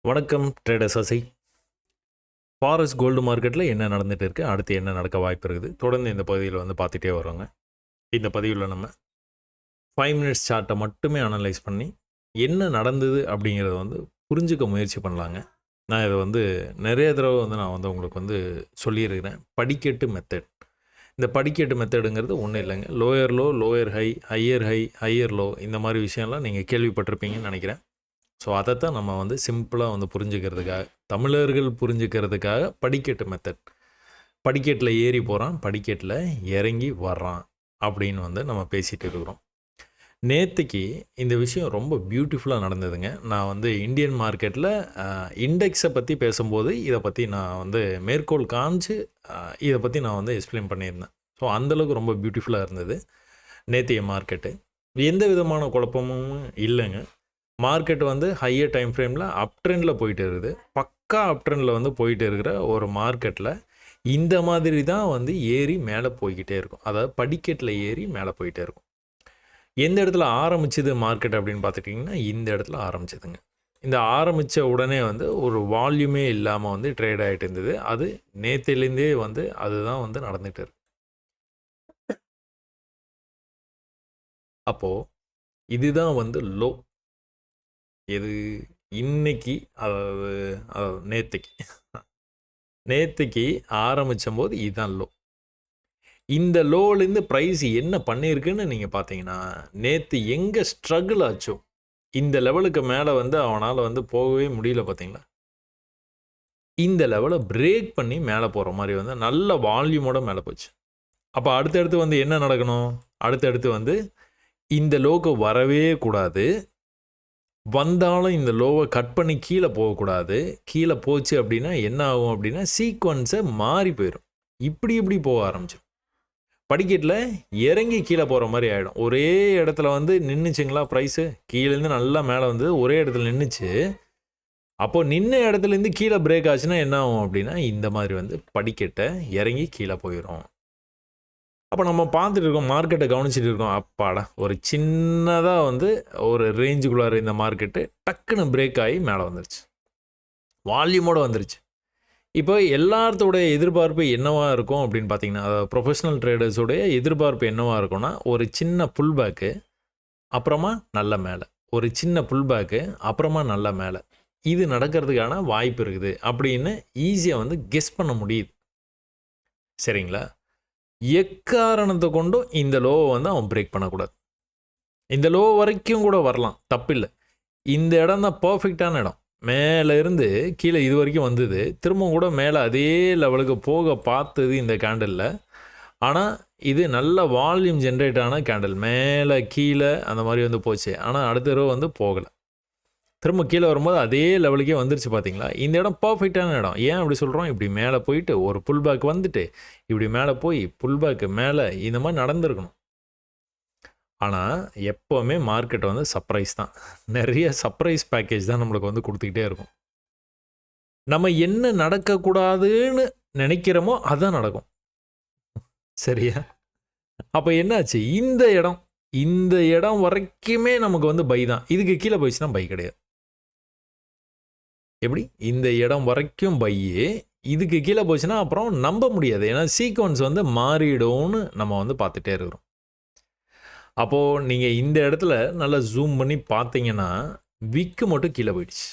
வணக்கம் ட்ரேடர்ஸ் அசை. Forest gold மார்க்கெட்டில் என்ன நடந்துகிட்டு இருக்குது, அடுத்து என்ன நடக்க வாய்ப்பு இருக்குது, தொடர்ந்து இந்த பகுதியில் பார்த்துட்டே வரோங்க. இந்த பதிவில் நம்ம 5 மினிட்ஸ் சார்ட்டை மட்டுமே அனலைஸ் பண்ணி என்ன நடந்தது அப்படிங்கிறத புரிஞ்சுக்க முயற்சி பண்ணலாங்க. நான் இதை நிறைய தடவை நான் உங்களுக்கு சொல்லியிருக்கிறேன். படிக்கட்டு மெத்தட். இந்த படிக்கட்டு மெத்தடுங்கிறது ஒன்றும் இல்லைங்க. Lower low, lower high, higher low, இந்த மாதிரி விஷயம்லாம் நீங்கள் கேள்விப்பட்டிருப்பீங்கன்னு நினைக்கிறேன். ஸோ அதைத்தான் நம்ம சிம்பிளாக புரிஞ்சுக்கிறதுக்காக, தமிழர்கள் புரிஞ்சுக்கிறதுக்காக படிக்கட்டு மெத்தட். படிக்கட்டில் ஏறி போகிறான், படிக்கட்டில் இறங்கி வர்றான் அப்படின்னு நம்ம பேசிகிட்டு இருக்கிறோம். நேற்றுக்கு இந்த விஷயம் ரொம்ப பியூட்டிஃபுல்லாக நடந்ததுங்க. நான் இந்தியன் மார்க்கெட்டில் இண்டெக்ஸை பற்றி பேசும்போது இதை பற்றி நான் மேற்கோள் காமிச்சு இதை பற்றி நான் எக்ஸ்பிளைன் பண்ணியிருந்தேன். ஸோ அந்தளவுக்கு ரொம்ப பியூட்டிஃபுல்லாக இருந்தது நேற்றைய மார்க்கெட்டு. எந்த விதமான குழப்பமும் இல்லைங்க. மார்க்கெட் ஹையர் டைம் ஃப்ரேமில் அப் ட்ரெண்டில் போயிட்டு இருக்குது. பக்கா அப் ட்ரெண்டில் போயிட்டு இருக்கிற ஒரு மார்க்கெட்டில் இந்த மாதிரி தான் ஏறி மேலே போய்கிட்டே இருக்கும். அதாவது படிக்கட்டில் ஏறி மேலே போயிட்டே இருக்கும். எந்த இடத்துல ஆரம்பிச்சது மார்க்கெட் அப்படின்னு பார்த்துட்டிங்கன்னா இந்த இடத்துல ஆரம்பிச்சதுங்க. இந்த ஆரம்பித்த உடனே ஒரு வால்யூமே இல்லாமல் ட்ரேட் ஆகிட்டு இருந்தது. அது நேற்றுலேருந்தே அதுதான் நடந்துகிட்டு இருக்கு. அப்போது இதுதான் லோ. எது இன்னைக்கு, அதாவது நேற்றுக்கு ஆரம்பித்தபோது இதுதான் லோ. இந்த லோலேருந்து ப்ரைஸ் என்ன பண்ணியிருக்குன்னு நீங்கள் பார்த்தீங்கன்னா, நேற்று எங்கே ஸ்ட்ரகிள் ஆச்சோ இந்த லெவலுக்கு மேலே அவனால் போகவே முடியல. பார்த்தீங்களா, இந்த லெவலை பிரேக் பண்ணி மேலே போகிற மாதிரி நல்ல வால்யூமோட மேலே போச்சு. அப்போ அடுத்தடுத்து என்ன நடக்கணும், அடுத்தடுத்து இந்த லோக்கு வரவே கூடாது. வந்தாலும் இந்த லோவை கட் பண்ணி கீழே போகக்கூடாது. கீழே போச்சு அப்படின்னா என்ன ஆகும் அப்படின்னா சீக்வன்ஸை மாறி போயிடும். இப்படி போக ஆரம்பிச்சிடும். படிக்கட்டில் இறங்கி கீழே போகிற மாதிரி ஆகிடும். ஒரே இடத்துல நின்றுச்சுங்களா ப்ரைஸு, கீழேருந்து நல்லா மேலே ஒரே இடத்துல நின்றுச்சு. அப்போது நின்ன இடத்துலேருந்து கீழே பிரேக் ஆச்சுன்னா என்ன ஆகும் அப்படின்னா இந்த மாதிரி படிக்கட்டை இறங்கி கீழே போயிடும். அப்போ நம்ம பார்த்துட்டு இருக்கோம், மார்க்கெட்டை கவனிச்சிட்டு இருக்கோம். அப்பாடா, ஒரு சின்னதாக ஒரு ரேஞ்சுக்குள்ளார இந்த மார்க்கெட்டு டக்குன்னு பிரேக் ஆகி மேலே வந்துருச்சு, வால்யூமோடு வந்துருச்சு. இப்போ எல்லாத்தோடைய எதிர்பார்ப்பு என்னவாக இருக்கும் அப்படின்னு பார்த்தீங்கன்னா, அதாவது ப்ரொஃபஷனல் ட்ரேடர்ஸோடைய எதிர்பார்ப்பு என்னவாக இருக்கும்னா, ஒரு சின்ன புல் பேக்கு அப்புறமா நல்ல மேலே, ஒரு சின்ன புல் பேக்கு அப்புறமா நல்ல மேலே, இது நடக்கிறதுக்கான வாய்ப்பு இருக்குது அப்படின்னு ஈஸியாக கெஸ் பண்ண முடியுது. சரிங்களா, எக்காரணத்தை கொண்டும் இந்த லோவை அவன் பிரேக் பண்ணக்கூடாது. இந்த லோ வரைக்கும் கூட வரலாம், தப்பில்லை. இந்த இடம் தான் பர்ஃபெக்டான இடம். மேலே இருந்து கீழே இது வரைக்கும் வந்தது, திரும்ப கூட மேலே அதே லெவலுக்கு போக பார்த்தது இந்த கேண்டலில். ஆனால் இது நல்ல வால்யூம் ஜென்ரேட் ஆன கேண்டில். மேலே கீழே அந்த மாதிரி போச்சு. ஆனால் அடுத்த ரோ போகலை. திரும்ப கீழே வரும்போது அதே லெவலுக்கே வந்துருச்சு. பார்த்தீங்களா, இந்த இடம் பர்ஃபெக்டான இடம். ஏன் அப்படி சொல்கிறோம், இப்படி மேலே போயிட்டு ஒரு புல் பேக் வந்துட்டு இப்படி மேலே போய் புல் பேக்கு மேலே இந்த மாதிரி நடந்திருக்கணும். ஆனால் எப்போவுமே மார்க்கெட் சர்ப்ரைஸ் தான். நிறைய சர்ப்ரைஸ் பேக்கேஜ் தான் நம்மளுக்கு கொடுத்துக்கிட்டே இருக்கும். நம்ம என்ன நடக்கக்கூடாதுன்னு நினைக்கிறோமோ அதுதான் நடக்கும். சரியா, அப்போ என்னாச்சு, இந்த இடம் வரைக்குமே நமக்கு பை தான். இதுக்கு கீழே போயிடுச்சுன்னா பை கிடையாது. எப்படி, இந்த இடம் வரைக்கும் பையே, இதுக்கு கீழே போச்சுன்னா அப்புறம் நம்ப முடியாது. ஏன்னா சீக்வன்ஸ் மாறிடும்னு நம்ம பார்த்துட்டே இருக்கிறோம். அப்போது நீங்கள் இந்த இடத்துல நல்லா ஜூம் பண்ணி பார்த்தீங்கன்னா விக்கு மட்டும் கீழே போயிடுச்சு.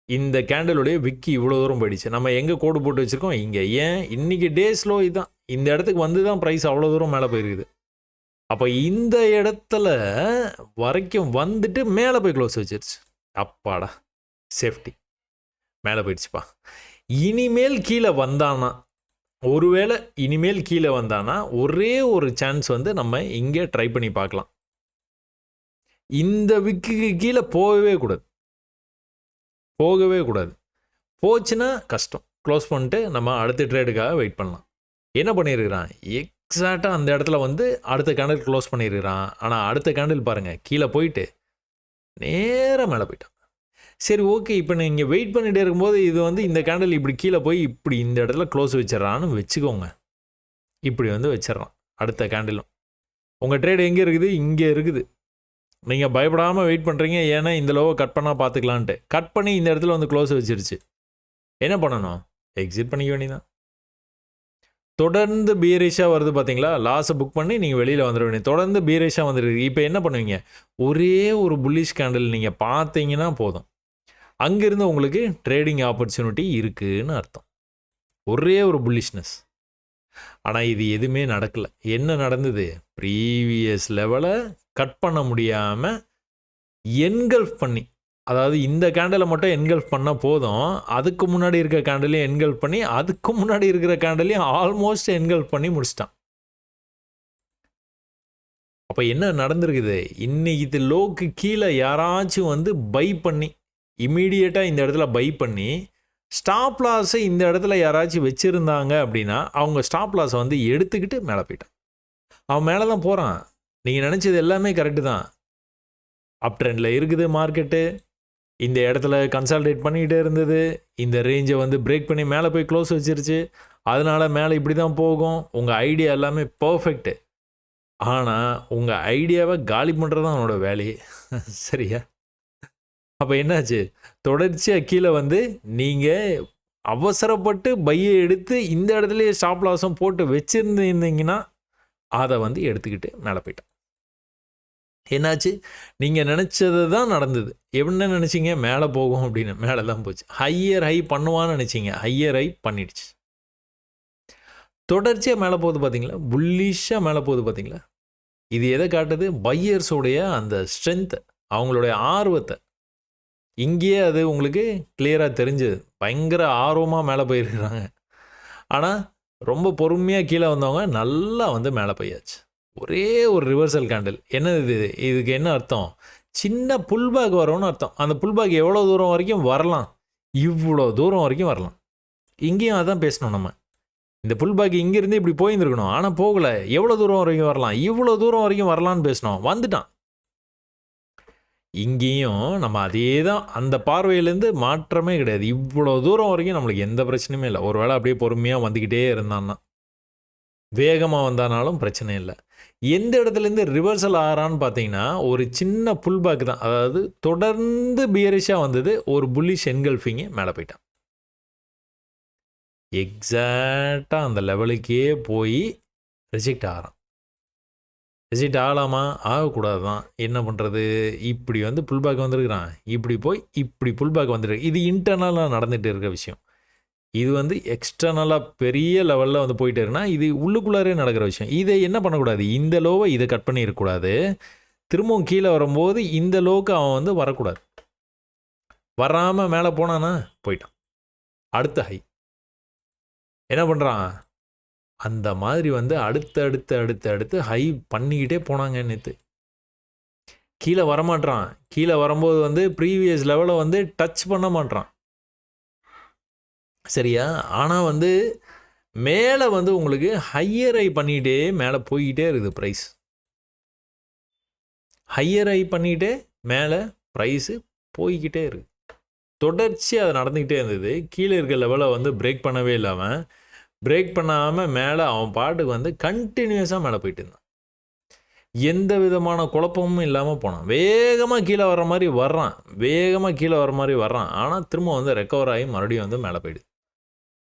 இந்த கேண்டலுடைய விக்கு இவ்வளோ தூரம் போயிடுச்சு. நம்ம எங்கே கோடு போட்டு வச்சுருக்கோம், இங்கே. ஏன், இன்றைக்கி டே ஸ்லோ இதுதான். இந்த இடத்துக்கு தான் ப்ரைஸ் அவ்வளோ தூரம் மேலே போயிருக்குது. அப்போ இந்த இடத்துல வரைக்கும் வந்துட்டு மேலே போய் க்ளோஸ் வச்சிருச்சு. அப்பாடா, சேஃப்டி, மேலே போயிடுச்சுப்பா. இனிமேல் கீழே வந்தானா, ஒருவேளை இனிமேல் கீழே வந்தானா ஒரே ஒரு சான்ஸ் நம்ம இங்கே ட்ரை பண்ணி பார்க்கலாம். இந்த விக்குக்கு கீழே போகவே கூடாது. போச்சுன்னா கஷ்டம். க்ளோஸ் பண்ணிட்டு நம்ம அடுத்த ட்ரேடுக்காக வெயிட் பண்ணலாம். என்ன பண்ணியிருக்கிறான், எக்ஸாக்டாக அந்த இடத்துல அடுத்த கேண்டில் க்ளோஸ் பண்ணியிருக்கிறான். ஆனால் அடுத்த கேண்டில் பாருங்கள், கீழே போயிட்டு நேராக மேலே போயிட்டான். சரி, ஓகே, இப்போ நீங்கள் வெயிட் பண்ணிகிட்டே இருக்கும்போது இது இந்த கேண்டில் இப்படி கீழே போய் இப்படி இந்த இடத்துல க்ளோஸ் வச்சிடறான்னு வச்சுக்கோங்க. இப்படி வச்சிடறான் அடுத்த கேண்டிலும். உங்கள் ட்ரேட் எங்கே இருக்குது, இங்கே இருக்குது. நீங்கள் பயப்படாமல் வெயிட் பண்ணுறீங்க, ஏன்னா இந்த லோவை கட் பண்ணால் பார்த்துக்கலான்ட்டு. கட் பண்ணி இந்த இடத்துல வந்து க்ளோஸ் வச்சிருச்சு. என்ன பண்ணணும்? எக்ஸிட் பண்ணிக்க வேண்டியதான். தொடர்ந்து பீரிஷாக வருது பார்த்தீங்களா, லாஸை புக் பண்ணி நீங்கள் வெளியில் வந்துட வேண்டியது. தொடர்ந்து பீரிஷாக வந்துருக்கு. இப்போ என்ன பண்ணுவீங்க? ஒரே ஒரு புல்லிஷ் கேண்டில் நீங்கள் பார்த்தீங்கன்னா போதும், அங்கேருந்து உங்களுக்கு ட்ரேடிங் ஆப்பர்ச்சுனிட்டி இருக்குன்னு அர்த்தம். ஒரே ஒரு புல்லிஷ்னஸ். ஆனால் இது எதுவுமே நடக்கலை. என்ன நடந்தது? ப்ரீவியஸ் லெவலை கட் பண்ண முடியாமல் என்கல்ஃப் பண்ணி, அதாவது இந்த கேண்டிலை மட்டும் என்கல்ஃப் பண்ணால் போதும், அதுக்கு முன்னாடி இருக்கிற கேண்டிலையும் என்கல்ஃப் பண்ணி, அதுக்கு முன்னாடி இருக்கிற கேண்டிலையும் ஆல்மோஸ்ட் என்கல்ஃப் பண்ணி முடிச்சிட்டான். அப்போ என்ன நடந்திருக்குது? இன்னைக்கு இது லோக்கு கீழே யாராச்சும் வந்து பை பண்ணி, இமீடியட்டாக இந்த இடத்துல பை பண்ணி, ஸ்டாப் லாஸை இந்த இடத்துல யாராச்சும் வச்சுருந்தாங்க அப்படின்னா, அவங்க ஸ்டாப் லாஸை வந்து எடுத்துக்கிட்டு மேலே போயிட்டான். அவன் மேலே தான் போகிறான். நீங்கள் நினச்சது எல்லாமே கரெக்டு தான். அப் ட்ரெண்டில் இருக்குது மார்க்கெட்டு. இந்த இடத்துல கன்சால்டேட் பண்ணிக்கிட்டே இருந்தது. இந்த ரேஞ்சை வந்து பிரேக் பண்ணி மேலே போய் க்ளோஸ் வச்சிருச்சு. அதனால் மேலே இப்படி தான் போகும். உங்கள் ஐடியா எல்லாமே பர்ஃபெக்ட்டு. ஆனால் உங்கள் ஐடியாவை காலி பண்ணுறது தான் அவனோட வேலையே. சரியா? அப்போ என்னாச்சு? தொடர்ச்சியாக கீழே வந்து நீங்கள் அவசரப்பட்டு பையை எடுத்து இந்த இடத்துலையே ஸ்டாப் லாஸும் போட்டு வச்சுருந்தீங்கன்னா அதை வந்து எடுத்துக்கிட்டு மேலே போயிட்டான். என்னாச்சு? நீங்கள் நினச்சது தான் நடந்தது. என்ன நினச்சிங்க? மேலே போகும் அப்படின்னு. மேலே தான் போச்சு. ஹையர் ஹை பண்ணுவான்னு நினச்சிங்க, ஹையர் ஹை பண்ணிடுச்சு. தொடர்ச்சியாக மேலே போகுது பார்த்தீங்களா? புல்லிஷாக மேலே போகுது பார்த்தீங்களா? இது எதை காட்டுது? பையர்ஸோடைய அந்த ஸ்ட்ரென்த்தை, அவங்களுடைய ஆர்வத்தை. இங்கேயே அது உங்களுக்கு கிளியராக தெரிஞ்சுது. பயங்கர ஆர்வமாக மேலே போயிருக்கிறாங்க. ஆனால் ரொம்ப பொறுமையாக கீழே வந்தவங்க நல்லா வந்து மேலே போயாச்சு. ஒரே ஒரு ரிவர்சல் கேண்டில். என்ன இது? இதுக்கு என்ன அர்த்தம்? சின்ன புல்பேக் வரும்னு அர்த்தம். அந்த புல்பேக் எவ்வளோ தூரம் வரைக்கும் வரலாம்? இவ்வளோ தூரம் வரைக்கும் வரலாம். இங்கேயும் அதான் பேசணும் நம்ம. இந்த புல்பேக் இங்கேருந்து இப்படி போயிருந்துருக்கணும், ஆனால் போகலை. எவ்வளோ தூரம் வரைக்கும் வரலாம்? இவ்வளோ தூரம் வரைக்கும் வரலான்னு பேசணும். வந்துட்டான். இங்கேயும் நம்ம அதே தான். அந்த பார்வையிலேருந்து மாற்றமே கிடையாது. இவ்வளோ தூரம் வரைக்கும் நம்மளுக்கு எந்த பிரச்சனையுமே இல்லை. ஒரு வேளை அப்படியே பொறுமையாக வந்துக்கிட்டே இருந்தான்னா, வேகமாக வந்தானாலும் பிரச்சனை இல்லை. எந்த இடத்துலேருந்து ரிவர்சல் ஆகிறான்னு பார்த்தீங்கன்னா, ஒரு சின்ன புல்பேக் தான். அதாவது தொடர்ந்து பியரிஷாக வந்தது, ஒரு புல்லிஷ் என்கல்ஃபிங்கு மேலே போயிட்டான். எக்ஸாக்டாக அந்த லெவலுக்கே போய் ரிஜெக்ட் ஆகிறான். ரிஜெக்ட் ஆகலாமா? ஆகக்கூடாது தான். என்ன பண்ணுறது? இப்படி வந்து புல்பேக் வந்திருக்கிறான், இப்படி போய் இப்படி புல்பேக் வந்துருக்கு. இது இன்டர்னலாக நடந்துகிட்டு இருக்க விஷயம். இது வந்து எக்ஸ்டர்னலாக பெரிய லெவலில் வந்து போயிட்டு இருக்குன்னா, இது உள்ளுக்குள்ளாரே நடக்கிற விஷயம். இதை என்ன பண்ணக்கூடாது? இந்த லோவை இதை கட் பண்ணியிருக்கக்கூடாது. திரும்பவும் கீழே வரும்போது இந்த லோவுக்கு அவன் வந்து வரக்கூடாது. வராமல் மேலே போனானா போயிட்டான். அடுத்த ஹை என்ன பண்ணுறான்? அந்த மாதிரி வந்து அடுத்து ஹை பண்ணிக்கிட்டே போனாங்க நேற்று. கீழே வரமாட்டான். கீழே வரும்போது வந்து ப்ரீவியஸ் லெவலை வந்து டச் பண்ண மாட்டான். சரியா? ஆனால் வந்து மேலே வந்து உங்களுக்கு ஹையர் ஹை பண்ணிகிட்டே மேலே போய்கிட்டே இருக்குது ப்ரைஸ். ஹையர் ஹை பண்ணிகிட்டே மேலே ப்ரைஸு போய்கிட்டே இருக்குது. தொடர்ச்சி அது நடந்துக்கிட்டே இருந்தது. கீழே இருக்க லெவலை வந்து பிரேக் பண்ணவே இல்லாமல், பிரேக் பண்ணாமல் மேலே அவன் பாட்டுக்கு வந்து கண்டினியூஸாக மேலே போயிட்டு இருந்தான். எந்த விதமான குழப்பமும் இல்லாமல் போனான். வேகமாக கீழே வர மாதிரி வர்றான். ஆனால் திரும்ப வந்து ரெக்கவர் ஆகி மறுபடியும் வந்து மேலே போயிடுது.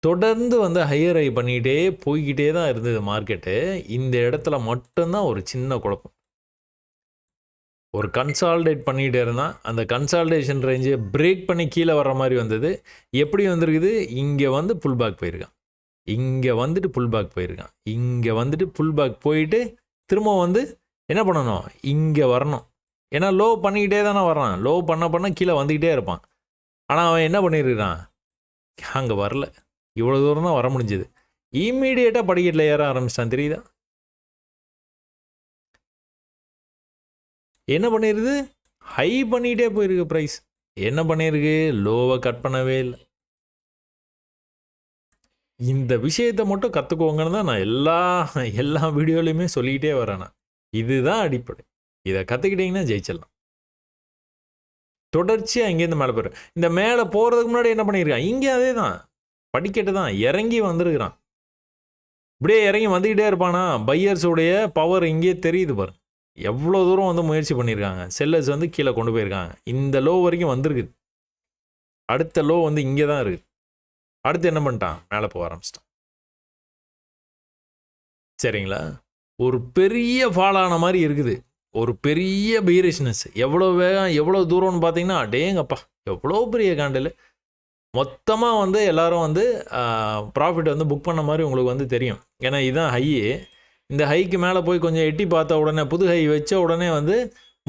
தொடர்ந்து வந்து ஹையர் ஹை பண்ணிகிட்டே போய்கிட்டே தான் இருந்தது மார்க்கெட்டு. இந்த இடத்துல மட்டும்தான் ஒரு சின்ன குழப்பம். ஒரு கன்சால்டேட் பண்ணிகிட்டே இருந்தான். அந்த கன்சால்டேஷன் ரேஞ்சை பிரேக் பண்ணி கீழே வர்ற மாதிரி வந்தது. எப்படி வந்திருக்குது? இங்கே வந்து புல் பேக் போயிருக்கான். இங்கே வந்துட்டு புல் பேக் போயிட்டு திரும்ப வந்து என்ன பண்ணணும்? இங்கே வரணும். ஏன்னா லோ பண்ணிக்கிட்டே தானே வர்றான். லோ பண்ண கீழே வந்துக்கிட்டே இருப்பான். ஆனால் அவன் என்ன பண்ணியிருக்கான்? அங்கே வரல. இவ்வளோ தூரம் தான் வர முடிஞ்சுது. இம்மீடியட்டாக படிக்கட்டில் ஏற ஆரம்பிச்சிட்டான். தெரியுதா? என்ன பண்ணிடுது? ஹை பண்ணிகிட்டே போயிருக்கு ப்ரைஸ். என்ன பண்ணியிருக்கு? லோவை கட் பண்ணவே இல்லை. இந்த விஷயத்தை மட்டும் கற்றுக்கோங்கன்னு தான் நான் எல்லா வீடியோலையுமே சொல்லிக்கிட்டே வரேன். இதுதான் அடிப்படை. இதை கற்றுக்கிட்டிங்கன்னா ஜெயிச்சிடலாம். தொடர்ச்சியாக இங்கேருந்து மேலே போயிடும். இந்த மேலே போகிறதுக்கு முன்னாடி என்ன பண்ணியிருக்கான்? இங்கே அதே தான், படிக்கட்டு தான், இறங்கி வந்துருக்கிறான். இப்படியே இறங்கி வந்துக்கிட்டே இருப்பானா? பையர்ஸுடைய பவர் இங்கே தெரியுது பாரு. எவ்வளோ தூரம் வந்து முயற்சி பண்ணியிருக்காங்க. செல்லர்ஸ் வந்து கீழே கொண்டு போயிருக்காங்க. இந்த லோ வரைக்கும் வந்திருக்குது. அடுத்த லோ வந்து இங்கே தான் இருக்குது. அடுத்து என்ன பண்ணிட்டான்? மேலே போக ஆரம்பிச்சிட்டான். சரிங்களா? ஒரு பெரிய ஃபால் ஆன மாதிரி இருக்குது. ஒரு பெரிய பீரிஷ்னஸ். எவ்வளோ வேகம், எவ்வளோ தூரம்னு பார்த்தீங்கன்னா, அடேங்கப்பா! எவ்வளோ பெரிய கேண்டில். மொத்தமாக வந்து எல்லாரும் வந்து ப்ராஃபிட் வந்து புக் பண்ண மாதிரி உங்களுக்கு வந்து தெரியும். ஏன்னா இதுதான் ஹை. இந்த ஹைக்கு மேலே போய் கொஞ்சம் எட்டி பார்த்த உடனே, புது ஹை வச்ச உடனே வந்து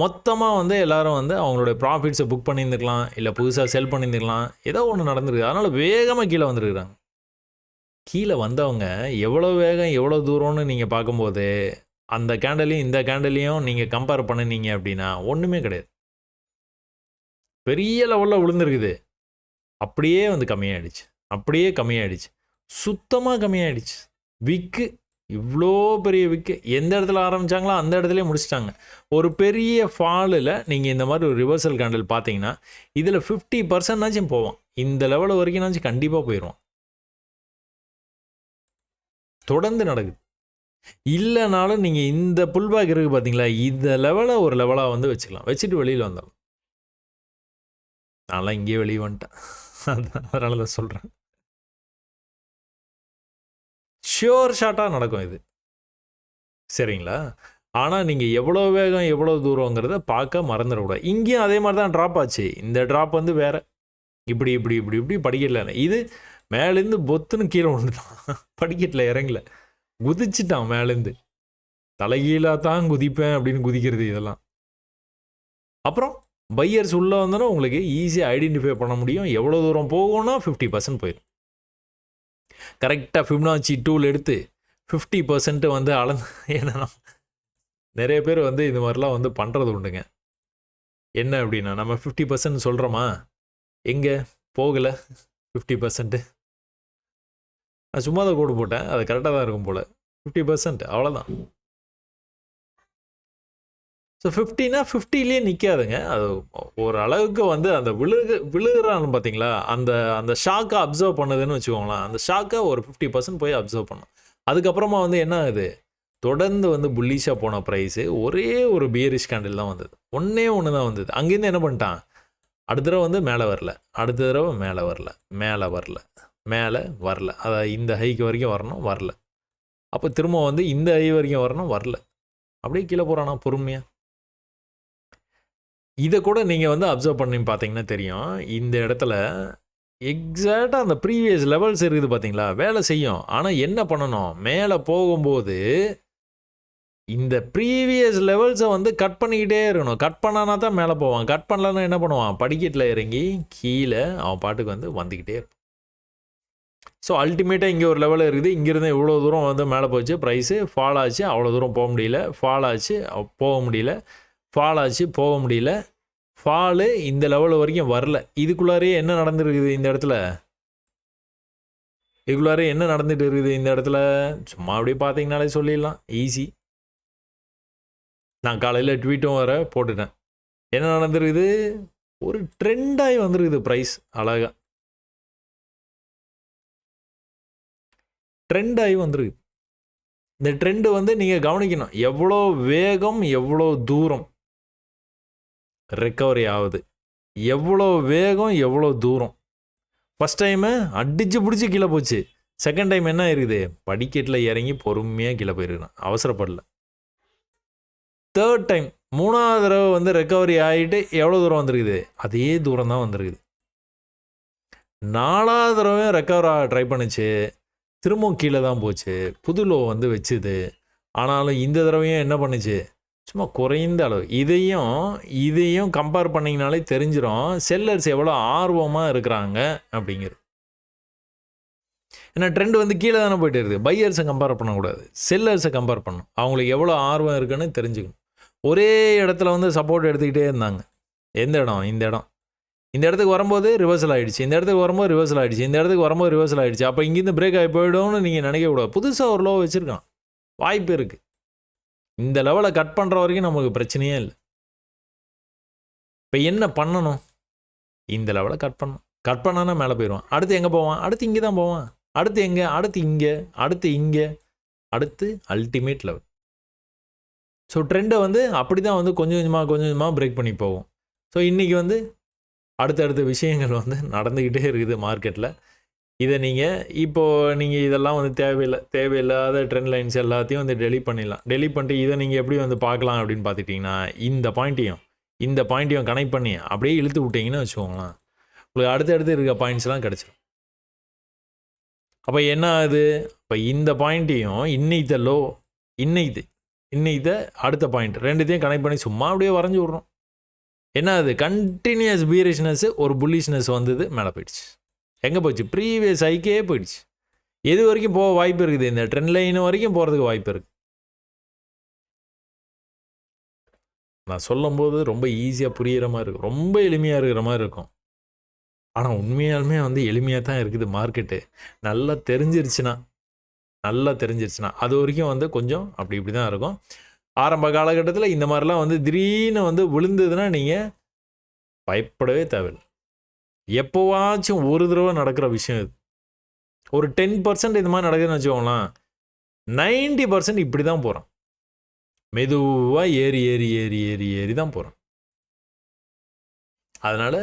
மொத்தமாக வந்து எல்லாரும் வந்து அவங்களுடைய ப்ராஃபிட்ஸை புக் பண்ணியிருந்துக்கலாம், இல்லை புதுசாக செல் பண்ணியிருந்துக்கலாம், ஏதோ ஒன்று நடந்திருக்கு. அதனால் வேகமாக கீழே வந்துருக்குறாங்க. கீழே வந்தவங்க எவ்வளோ வேகம், எவ்வளோ தூரம்னு நீங்கள் பார்க்கும்போது, அந்த கேண்டலையும் இந்த கேண்டலையும் நீங்கள் கம்பேர் பண்ணினீங்க அப்படின்னா ஒன்றுமே கிடையாது. பெரிய லெவலில் விழுந்துருக்குது. அப்படியே வந்து கம்மியாயிடுச்சு. அப்படியே கம்மியாயிடுச்சு. சுத்தமாக கம்மியாயிடுச்சு. விக்கு இவ்வளோ பெரிய விக்கு எந்த இடத்துல ஆரம்பித்தாங்களோ அந்த இடத்துலையே முடிச்சிட்டாங்க. ஒரு பெரிய ஃபாலில் நீங்கள் இந்த மாதிரி ஒரு ரிவர்சல் கேண்டில் பார்த்தீங்கன்னா, இதில் 50% போவான். இந்த லெவல் வரைக்கும்னாச்சும் கண்டிப்பாக போயிடுவான். தொடர்ந்து நடக்குது. இல்லைனாலும் நீங்கள் இந்த புல்பேக் இருக்குது பார்த்தீங்களா, இந்த லெவலை ஒரு லெவலாக வந்து வச்சுக்கலாம். வச்சுட்டு வெளியில் வந்துடலாம். நான்லாம் இங்கேயே வெளியே வந்துட்டேன். அதனால தான் சொல்கிறேன். ஷியோர் ஷாட்டாக நடக்கும் இது. சரிங்களா? ஆனால் நீங்கள் எவ்வளோ வேகம், எவ்வளோ தூரங்கிறத பார்க்க மறந்துடக்கூடாது. இங்கேயும் அதே மாதிரி தான் ட்ராப் ஆச்சு. இந்த ட்ராப் வந்து வேறு. இப்படி இப்படி இப்படி இப்படி படிக்கல. இது மேலேருந்து பொத்துன்னு கீழே விழுந்துட்டான். படிக்கட்டில் இறங்கல. குதிச்சிட்டான் மேலேருந்து. தலைகீழாக தான் குதிப்பேன் அப்படின்னு குதிக்கிறது இதெல்லாம். அப்புறம் பையர்ஸ் உள்ளே வந்தோன்னா உங்களுக்கு ஈஸியாக ஐடென்டிஃபை பண்ண முடியும். எவ்வளோ தூரம் போகும்னா 50% போயிடும். கரெக்டாக ஃபிப்னாச்சி டூல் எடுத்து 50% வந்து அளந்து, ஏன்னா நிறைய பேர் வந்து இந்த மாதிரிலாம் வந்து பண்ணுறது உண்டுங்க. என்ன அப்படின்னா, நம்ம 50% சொல்கிறோமா, எங்கே போகலை 50%. நான் சும்மா தான் கோடு போட்டேன். அது கரெக்டாக தான் இருக்கும் போல். 50% அவ்வளோதான். ஸோ 50னா 50லேயே நிற்காதுங்க. அது ஒரு அளவுக்கு வந்து அந்த விழுகிறான்னு பார்த்தீங்களா, அந்த அந்த ஷாக்கை அப்சர்வ் பண்ணுதுன்னு வச்சுக்கோங்களேன். அந்த ஷாக்கை ஒரு 50% போய் அப்சர்வ் பண்ணும். அதுக்கப்புறமா வந்து என்ன ஆகுது, தொடர்ந்து வந்து புல்லிஷாக போன ப்ரைஸு ஒரே ஒரு பியரிஷ் கேண்டில் தான் வந்தது. ஒன்றே ஒன்று தான் வந்தது. அங்கேருந்து என்ன பண்ணிட்டான், அடுத்த தடவை வந்து மேலே வரல, அடுத்த தடவை மேலே வரல, மேலே வரல, மேலே வரல. அதாவது இந்த ஹைக்கு வரைக்கும் வரணும், வரல. அப்போ திரும்ப வந்து இந்த ஹை வரைக்கும் வரணும், வரல. அப்படியே கீழே போகிறானா பொறுமையாக. இதை கூட நீங்கள் வந்து அப்சர்வ் பண்ணி பார்த்தீங்கன்னா தெரியும். இந்த இடத்துல எக்ஸாக்டாக அந்த ப்ரீவியஸ் லெவல்ஸ் இருக்குது பார்த்தீங்களா, வேலை செய்யும். ஆனால் என்ன பண்ணணும், மேலே போகும்போது இந்த ப்ரீவியஸ் லெவல்ஸை வந்து கட் பண்ணிக்கிட்டே இருக்கணும். கட் பண்ணானா தான் மேலே போவான். கட் பண்ணலன்னா என்ன பண்ணுவான், படிக்கட்டில் இறங்கி கீழே அவன் பாட்டுக்கு வந்து வந்துக்கிட்டே இருப்பான். ஸோ அல்டிமேட்டாக இங்கே ஒரு லெவலில் இருக்குது. இங்கேருந்து இவ்வளோ தூரம் வந்து மேலே போச்சு, ப்ரைஸு ஃபால் ஆச்சு, அவ்வளோ தூரம் போக முடியல, ஃபால் ஆச்சு, போக முடியல, ஃபால் ஆச்சு, போக முடியல, ஃபாலு இந்த லெவல் வரைக்கும் வரல. இதுக்குள்ளாரே என்ன நடந்துருக்குது இந்த இடத்துல, இதுக்குள்ளாரே என்ன நடந்துட்டு இருக்குது இந்த இடத்துல, சும்மா அப்படியே பார்த்தீங்கனாலே சொல்லிடலாம், ஈஸி. நான் காலையில் ட்வீட்டும் வர போட்டுட்டேன். என்ன நடந்துருக்குது, ஒரு ட்ரெண்டாகி வந்துருக்குது ப்ரைஸ். அழகாக ட்ரெண்டாகி வந்துருக்குது. இந்த ட்ரெண்டு வந்து நீங்கள் கவனிக்கணும், எவ்வளோ வேகம், எவ்வளோ தூரம் ரெக்கவரி ஆகுது, எவ்வளோ வேகம், எவ்வளோ தூரம். ஃபஸ்ட் டைமு அடித்து பிடிச்சி கீழே போச்சு. செகண்ட் டைம் என்ன இருக்குது, படிக்கட்டில் இறங்கி பொறுமையாக கீழே போயிருக்கணும், அவசரப்படல. தேர்ட் டைம், மூணாவது தடவை வந்து ரெக்கவரி ஆகிட்டு எவ்வளோ தூரம் வந்துருக்குது, அதே தூரம் தான் வந்துருக்குது. நாலாவது தடவையும் ரெக்கவர் ஆக ட்ரை பண்ணிச்சு, திரும்பவும் கீழே தான் போச்சு. புது லோ வந்து வச்சுது. ஆனாலும் இந்த தடவையும் என்ன பண்ணுச்சு, சும்மா குறைந்த அளவு. இதையும் கம்பேர் பண்ணிங்கனாலே தெரிஞ்சிடும் செல்லர்ஸ் எவ்வளோ ஆர்வமாக இருக்கிறாங்க அப்படிங்கிறது. ஏன்னா ட்ரெண்ட் வந்து கீழே தானே போயிட்டு இருக்குது. பையர்ஸை கம்பேர் பண்ணக்கூடாது, செல்லர்ஸை கம்பேர் பண்ணணும். அவங்களுக்கு எவ்வளோ ஆர்வம் இருக்குன்னு தெரிஞ்சுக்கணும். ஒரே இடத்துல வந்து சப்போர்ட் எடுத்துக்கிட்டே இருந்தாங்க. எந்த இடம், இந்த இடம். இந்த இடத்துக்கு வரும்போது ரிவர்சல் ஆகிடுச்சு, இந்த இடத்துக்கு வரும்போது ரிவர்சல் ஆகிடுச்சு, இந்த இடத்துக்கு வரும்போது ரிவர்சல் ஆகிடுச்சு. அப்போ இங்கேருந்து பிரேக் ஆகி போய்டும்னு நீங்கள் நினைக்கக்கூடாது. புதுசாக ஒரு லோ வச்சுருக்கான், வாய்ப்பு இருக்குது. இந்த லெவலை கட் பண்ணுற வரைக்கும் நமக்கு பிரச்சனையே இல்லை. இப்போ என்ன பண்ணணும், இந்த லெவலை கட் பண்ணணும். கட் பண்ணானா மேலே போயிடுவான். அடுத்து எங்கே போவான், அடுத்து இங்கே தான் போவான். அடுத்து எங்கே, அடுத்து இங்கே, அடுத்து இங்கே, அடுத்து அல்டிமேட் லெவல். ஸோ ட்ரெண்டை வந்து அப்படி தான் வந்து கொஞ்சம் கொஞ்சமாக பிரேக் பண்ணி போகும். ஸோ இன்றைக்கி வந்து அடுத்தடுத்த விஷயங்கள் வந்து நடந்துக்கிட்டே இருக்குது மார்க்கெட்டில். இதை நீங்கள் இதெல்லாம் வந்து தேவையில்லாத ட்ரெண்ட் லைன்ஸ் எல்லாத்தையும் வந்து டெலீட் பண்ணிடலாம். டெலீட் பண்ணிட்டு இதை நீங்கள் எப்படி வந்து பார்க்கலாம் அப்படின்னு பார்த்துட்டிங்கன்னா, இந்த பாயிண்ட்டையும் கனெக்ட் பண்ணி அப்படியே இழுத்து விட்டிங்கன்னு வச்சுக்கோங்களேன், உங்களுக்கு அடுத்தடுத்து இருக்க பாயிண்ட்ஸ்லாம் கிடச்சிடும். அப்போ என்ன ஆகுது, இப்போ இந்த பாயிண்ட்டையும் இன்னைத்த அடுத்த பாயிண்ட் ரெண்டுத்தையும் கனெக்ட் பண்ணி சும்மா அப்படியே வரைஞ்சி விட்றோம். என்ன ஆகுது, கண்டினியூஸ் பீரிஷ்னஸ் ஒரு புல்லிஷ்னஸ் வந்தது, மேலே போயிடுச்சு. எங்கே போச்சு, ப்ரீவியஸ் ஹைக்கே போயிடுச்சு. எது வரைக்கும் போக வாய்ப்பு இருக்குது, இந்த ட்ரெண்ட் லைன் வரைக்கும் போகிறதுக்கு வாய்ப்பு இருக்குது. நான் சொல்லும்போது ரொம்ப ஈஸியாக புரிகிற மாதிரி இருக்கும், ரொம்ப எளிமையாக இருக்கிற மாதிரி இருக்கும். ஆனால் உண்மையாலுமே வந்து எளிமையாக தான் இருக்குது மார்க்கெட்டு. நல்லா தெரிஞ்சிருச்சுன்னா அது வரைக்கும் வந்து கொஞ்சம் அப்படி இப்படி தான் இருக்கும். ஆரம்ப காலகட்டத்தில் இந்த மாதிரிலாம் வந்து திடீர்னு வந்து விழுந்ததுன்னா நீங்கள் பயப்படவே தேவையில்லை. எப்போவாச்சும் ஒரு தடவை நடக்கிற விஷயம் இது. ஒரு 10% இது மாதிரி நடக்குதுன்னு வச்சுக்கோங்களேன், 90% இப்படி தான் போகிறோம். மெதுவாக ஏறி ஏறி ஏறி ஏறி ஏறி தான் போகிறோம். அதனால்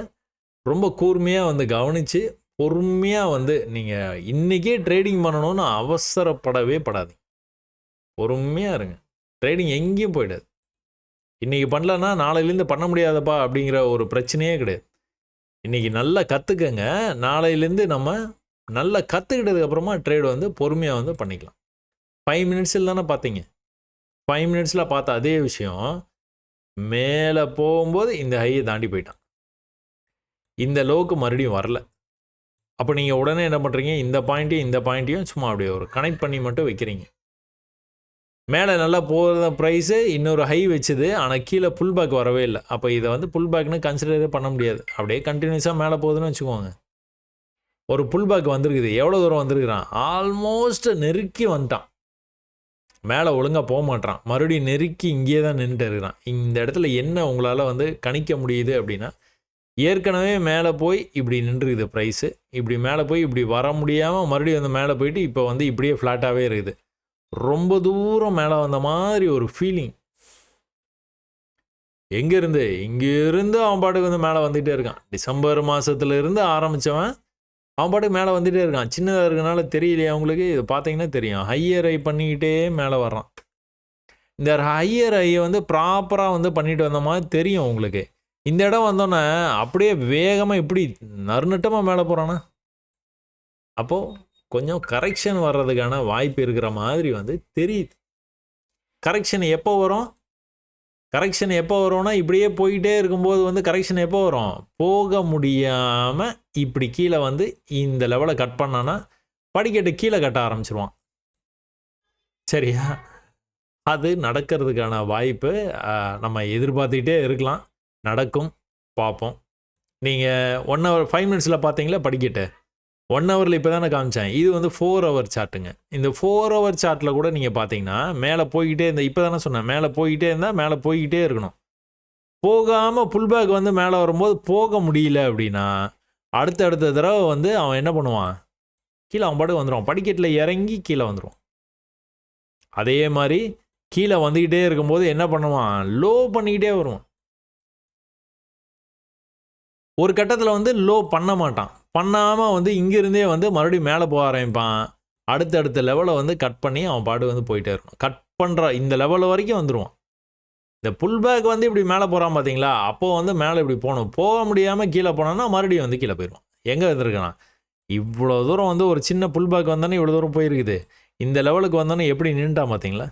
ரொம்ப கூர்மையாக வந்து கவனித்து பொறுமையாக வந்து நீங்கள் இன்றைக்கே ட்ரேடிங் பண்ணணும்னு அவசரப்படவே படாது. பொறுமையாக இருங்க. ட்ரேடிங் எங்கேயும் போயிடாது. இன்றைக்கி பண்ணலன்னா நாளையிலேருந்து பண்ண முடியாதப்பா அப்படிங்கிற ஒரு பிரச்சனையே கிடையாது. இன்றைக்கி நல்லா கற்றுக்கங்க. நாளையிலேருந்து நம்ம நல்லா கற்றுக்கிட்டதுக்கப்புறமா ட்ரேடு வந்து பொறுமையாக வந்து பண்ணிக்கலாம். 5 மினிட்ஸில் தானே பார்த்தீங்க. 5 மினிட்ஸில் பார்த்த அதே விஷயம் மேலே போகும்போது இந்த ஹையை தாண்டி போயிட்டான். இந்த லோவுக்கு மறுபடியும் வரல. அப்போ நீங்கள் உடனே என்ன பண்ணுறீங்க, இந்த பாயிண்ட்டையும் சும்மா அப்படியே ஒரு கனெக்ட் பண்ணி மட்டும் வைக்கிறீங்க. மேலே நல்லா போகிற ப்ரைஸு இன்னொரு ஹை வச்சுது, ஆனால் கீழே புல் பேக் வரவே இல்லை. அப்போ இதை வந்து புல் பேக்னு கன்சிடரே பண்ண முடியாது. அப்படியே கண்டினியூஸாக மேலே போகுதுன்னு வச்சுக்கோங்க. ஒரு புல் பேக் வந்திருக்குது, எவ்வளோ தூரம் வந்திருக்கிறான், ஆல்மோஸ்ட் நெருக்கி வந்துட்டான். மேலே ஒழுங்காக போக மாட்டான், மறுபடியும் நெருக்கி இங்கேயே தான் நின்றுட்டு இருக்கிறான். இந்த இடத்துல என்ன உங்களால் வந்து கணிக்க முடியுது அப்படின்னா, ஏற்கனவே மேலே போய் இப்படி நின்றுக்குது ப்ரைஸு, இப்படி மேலே போய் இப்படி வர முடியாமல் மறுபடியும் வந்து மேலே போயிட்டு இப்போ வந்து இப்படியே ஃப்ளாட்டாகவே இருக்குது. ரொம்ப தூரம் மேலே வந்த மாதிரி ஒரு ஃபீலிங். எங்கேருந்து, இங்கேருந்து அவன் பாட்டுக்கு வந்து மேலே வந்துகிட்டே இருக்கான். டிசம்பர் மாதத்துலேருந்து ஆரம்பித்தவன் அவன் பாட்டுக்கு மேலே வந்துகிட்டே இருக்கான். சின்னதாக இருக்கனால தெரியலையே அவங்களுக்கு, இது பார்த்தீங்கன்னா தெரியும். ஹையர் ஐ பண்ணிக்கிட்டே மேலே வர்றான். இந்த ஹையர் ஐயை வந்து ப்ராப்பராக வந்து பண்ணிட்டு வந்த மாதிரி தெரியும் உங்களுக்கு. இந்த இடம் வந்தோன்னே அப்படியே வேகமாக இப்படி நறுநட்டமாக மேலே போகிறானா, அப்போது கொஞ்சம் கரெக்ஷன் வர்றதுக்கான வாய்ப்பு இருக்கிற மாதிரி வந்து தெரியுது. கரெக்ஷன் எப்போ வரும்னா, இப்படியே போயிட்டே இருக்கும்போது வந்து கரெக்ஷன் எப்போ வரும், போக முடியாமல் இப்படி கீழே வந்து இந்த லெவலை கட் பண்ணான்னா படிக்கட்டு கீழே கட்ட ஆரம்பிச்சிருவான். சரியா, அது நடக்கிறதுக்கான வாய்ப்பு நம்ம எதிர்பார்த்துக்கிட்டே இருக்கலாம். நடக்கும், பார்ப்போம். நீங்கள் 1 hour 5 மினிட்ஸில் பார்த்தீங்களா படிக்கட்டு, 1 ஹவரில் இப்போ தானே காமிச்சேன். இது வந்து 4 hour சார்ட்டுங்க. இந்த 4 hour சார்ட்டில் கூட நீங்கள் பார்த்தீங்கன்னா மேலே போய்கிட்டே இப்போ தானே சொன்னேன், மேலே போய்கிட்டே இருந்தால் மேலே போய்கிட்டே இருக்கணும். போகாமல் புல்பேக் வந்து மேலே வரும்போது போக முடியல அப்படின்னா அடுத்த தடவை வந்து அவன் என்ன பண்ணுவான், கீழே அவன் பாட்டுக்கு வந்துடுவான். படிக்கட்டில் இறங்கி கீழே வந்துடுவான். அதே மாதிரி கீழே வந்துக்கிட்டே இருக்கும்போது என்ன பண்ணுவான், லோ பண்ணிக்கிட்டே வருவான். ஒரு கட்டத்தில் வந்து லோ பண்ண மாட்டான். பண்ணாமல் வந்து இங்கேருந்தே வந்து மறுபடியும் மேலே போக ஆரம்பிப்பான். அடுத்தடுத்த லெவலை வந்து கட் பண்ணி அவன் பாட்டு வந்து போயிட்டே இருக்கணும். கட் பண்ணுற இந்த லெவல் வரைக்கும் வந்துடுவான். இந்த புல் பேக் வந்து இப்படி மேலே போகிறான் பார்த்தீங்களா, அப்போது வந்து மேலே இப்படி போகணும். போக முடியாமல் கீழே போனான்னா மறுபடியும் வந்து கீழே போயிடுவான். எங்கே வந்துருக்கான், இவ்வளோ தூரம் வந்து ஒரு சின்ன புல் பேக் வந்தோன்னே இவ்வளோ தூரம் போயிருக்குது. இந்த லெவலுக்கு வந்தோன்னே எப்படி நின்றுட்டான் பார்த்தீங்களா.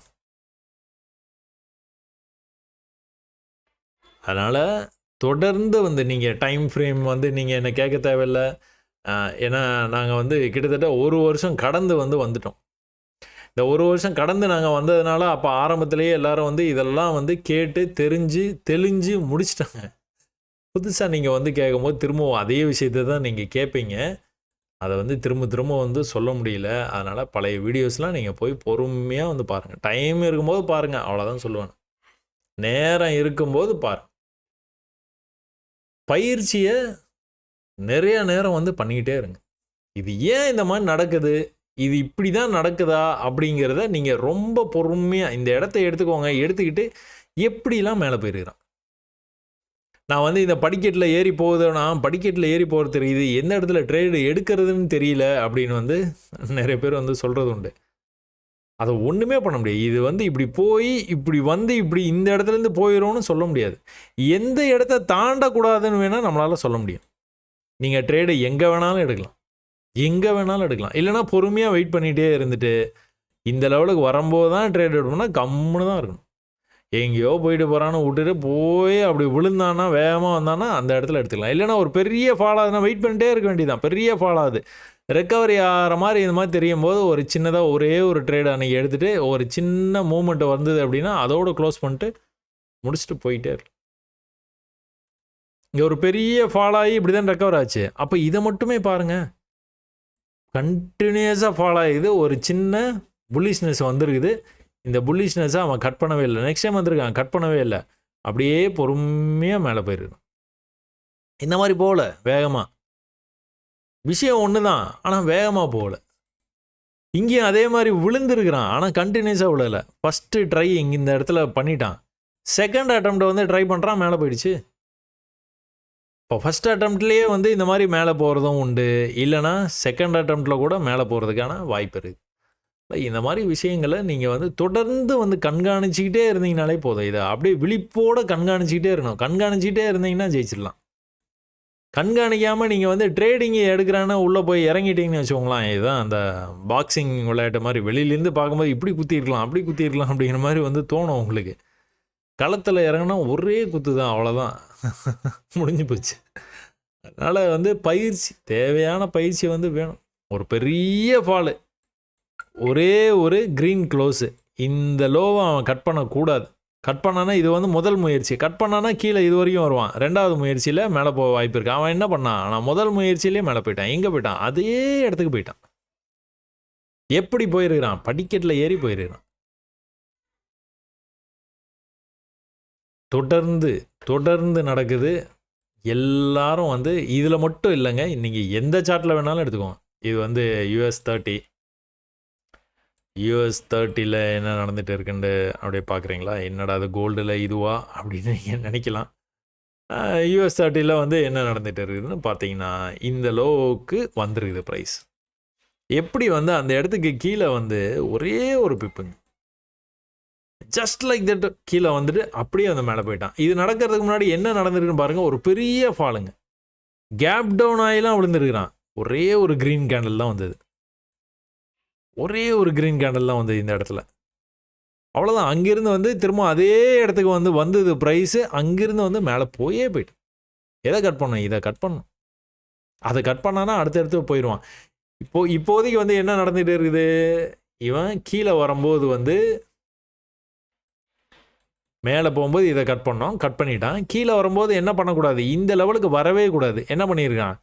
அதனால் தொடர்ந்து வந்து நீங்கள் டைம் ஃப்ரேம் வந்து நீங்கள் என்ன கேட்க தேவையில்லை. ஏன்னா நாங்கள் வந்து கிட்டத்தட்ட 1 வருஷம் கடந்து வந்துட்டோம். இந்த 1 வருஷம் கடந்து நாங்கள் வந்ததுனால அப்போ ஆரம்பத்திலேயே எல்லோரும் வந்து இதெல்லாம் வந்து கேட்டு தெளிஞ்சு முடிச்சிட்டாங்க. புதுசாக நீங்கள் வந்து கேட்கும்போது திரும்பவும் அதே விஷயத்தை தான் நீங்கள் கேட்பீங்க. அதை வந்து திரும்ப வந்து சொல்ல முடியல. அதனால் பழைய வீடியோஸ்லாம் நீங்கள் போய் பொறுமையாக வந்து பாருங்கள். டைம் இருக்கும்போது பாருங்கள், அவ்வளோதான் சொல்லுவேன். நேரம் இருக்கும்போது பாருங்கள். பயிற்சியை நிறைய நேரம் வந்து பண்ணிக்கிட்டே இருங்க. இது ஏன் இந்த மாதிரி நடக்குது, இது இப்படி தான் நடக்குதா அப்படிங்கிறத நீங்கள் ரொம்ப பொறுமையாக இந்த இடத்த எடுத்துக்கோங்க. எடுத்துக்கிட்டு எப்படிலாம் மேலே போயிருக்கிறான். நான் வந்து இந்த படிக்கட்டில் ஏறி போகுதுன்னா படிக்கட்டில் ஏறி போகிறது தெரியுது, எந்த இடத்துல ட்ரேடு எடுக்கிறதுன்னு தெரியல அப்படின்னு வந்து நிறைய பேர் வந்து சொல்கிறது உண்டு. அதை ஒன்றுமே பண்ண முடியாது. இது வந்து இப்படி போய் இப்படி வந்து இப்படி இந்த இடத்துலேருந்து போயிடும்னு சொல்ல முடியாது. எந்த இடத்த தாண்டக்கூடாதுன்னு வேணால் நம்மளால் சொல்ல முடியும். நீங்கள் ட்ரேடு எங்கே வேணாலும் எடுக்கலாம், எங்கே வேணாலும் எடுக்கலாம். இல்லைனா பொறுமையாக வெயிட் பண்ணிகிட்டே இருந்துட்டு இந்த லெவலுக்கு வரும்போது தான் ட்ரேட் எடுக்கணும்னா கம்முன்னு தான் இருக்கணும். எங்கேயோ போயிட்டு போகிறான்னு விட்டுட்டு போய் அப்படி விழுந்தானா வேகமாக வந்தானா அந்த இடத்துல எடுத்துக்கலாம். இல்லைனா ஒரு பெரிய ஃபால் ஆகுதுன்னா வெயிட் பண்ணிட்டே இருக்க வேண்டியதான். பெரிய ஃபால் ஆகுது, ரெக்கவரி ஆகிற மாதிரி இந்த மாதிரி தெரியும் போது ஒரு சின்னதாக ஒரே ஒரு ட்ரேடு அன்றைக்கி எடுத்துகிட்டு ஒரு சின்ன மூமெண்ட் வந்தது அப்படின்னா அதோடு க்ளோஸ் பண்ணிட்டு முடிச்சுட்டு போயிட்டே இருக்கு. இங்கே ஒரு பெரிய ஃபால் ஆகி இப்படி தான் ரெக்கவர் ஆச்சு. அப்போ இதை மட்டுமே பாருங்கள், கண்டினியூஸாக ஃபால் ஆகிது, ஒரு சின்ன புல்லிஷ்னஸ் வந்துருக்குது. இந்த புல்லிஷ்னஸை அவன் கட் பண்ணவே இல்லை. நெக்ஸ்ட் டைம் வந்திருக்கான், கட் பண்ணவே இல்லை. அப்படியே பொறுமையாக மேலே போயிருக்கான். இந்த மாதிரி போகல வேகமாக, விஷயம் ஒன்று தான், ஆனால் வேகமாக போகல. இங்கேயும் அதே மாதிரி விழுந்துருக்கிறான், ஆனால் கண்டினியூஸாக விழலை. ஃபஸ்ட்டு ட்ரை இங்கே இந்த இடத்துல பண்ணிட்டான், செகண்ட் அட்டம்ப்டை வந்து ட்ரை பண்ணுறான், மேலே போயிடுச்சு. இப்போ ஃபஸ்ட் அட்டம்ப்ட்லேயே வந்து இந்த மாதிரி மேலே போகிறதும் உண்டு, இல்லைனா செகண்ட் அட்டம்ப்டில் கூட மேலே போகிறதுக்கான வாய்ப்பு இருக்குது. இந்த மாதிரி விஷயங்களை நீங்கள் வந்து தொடர்ந்து வந்து கண்காணிச்சிக்கிட்டே இருந்தீங்கனாலே போதும். இதை அப்படியே விழிப்போடு கண்காணிச்சிக்கிட்டே இருக்கணும். கண்காணிச்சிக்கிட்டே இருந்தீங்கன்னா ஜெயிச்சிடலாம். கண்காணிக்காமல் நீங்கள் வந்து ட்ரேடிங்கை எடுக்கிறான்னு உள்ளே போய் இறங்கிட்டீங்கன்னு வச்சுக்கோங்களேன், இதுதான் அந்த பாக்ஸிங் விளையாட்டு மாதிரி. வெளியிலேருந்து பார்க்கும்போது இப்படி குத்திருக்கலாம் அப்படி குத்திருக்கலாம் அப்படிங்கிற மாதிரி வந்து தோணும் உங்களுக்கு. களத்தில் இறங்கினா ஒரே குத்து தான், அவ்வளோதான், முடிஞ்சு போச்சு. அதனால் வந்து பயிற்சி, தேவையான பயிற்சி வந்து வேணும். ஒரு பெரிய ஃபாலு, ஒரே ஒரு க்ரீன் க்ளோஸு, இந்த லோவை அவன் கட் பண்ணக்கூடாது. கட் பண்ணானா இது வந்து முதல் முயற்சி, கட் பண்ணானா கீழே இது வரைக்கும் வருவான். ரெண்டாவது முயற்சியில் மேலே போக வாய்ப்பு இருக்குது. அவன் என்ன பண்ணான், ஆனால் முதல் முயற்சியிலே மேலே போயிட்டான். எங்கே போயிட்டான், அதே இடத்துக்கு போயிட்டான். எப்படி போயிருக்கிறான், படிக்கட்டில் ஏறி போயிருக்கிறான். தொடர்ந்து தொடர்ந்து நடக்குது. எல்லாரும் வந்து இதில் மட்டும் இல்லைங்க, நீங்கள் எந்த சார்ட்டில் வேணாலும் எடுத்துக்கோங்க. இது வந்து யூஎஸ் 30ல் என்ன நடந்துகிட்டு இருக்குன்னு அப்படியே பார்க்குறீங்களா, என்னடா அது கோல்டில் இதுவா அப்படின்னு நீங்கள் நினைக்கலாம். யூஎஸ் 30ல் வந்து என்ன நடந்துகிட்டு இருக்குதுன்னு பார்த்தீங்கன்னா இந்த லோவுக்கு வந்துருக்குது ப்ரைஸ். எப்படி வந்து அந்த இடத்துக்கு கீழே வந்து ஒரே ஒரு பிப்புங்க, ஜஸ்ட் லைக் தட் கீழே வந்துட்டு அப்படியே வந்து மேலே போயிட்டான். இது நடக்கிறதுக்கு முன்னாடி என்ன நடந்திருக்குன்னு பாருங்கள், ஒரு பெரிய ஃபாலுங்க, கேப் டவுன் ஆகிலாம் விழுந்துருக்கிறான். ஒரே ஒரு க்ரீன் கேண்டில் தான் வந்தது, ஒரே ஒரு க்ரீன் கேண்டில் தான் வந்தது இந்த இடத்துல. அவ்வளோதான். அங்கேருந்து வந்து திரும்ப அதே இடத்துக்கு வந்து வந்தது ப்ரைஸு. அங்கேருந்து வந்து மேலே போயிட்டு எதை கட் பண்ணணும், இதை கட் பண்ணணும். அதை கட் பண்ணானா அடுத்த இடத்துக்கு போயிடுவான். இப்போதைக்கு வந்து என்ன நடந்துகிட்டு இருக்குது, இவன் கீழே வரும்போது வந்து மேலே போகும்போது இதை கட் பண்ணோம், கட் பண்ணிட்டான். கீழே வரும்போது என்ன பண்ணக்கூடாது, இந்த லெவலுக்கு வரவே கூடாது. என்ன பண்ணியிருக்கான்,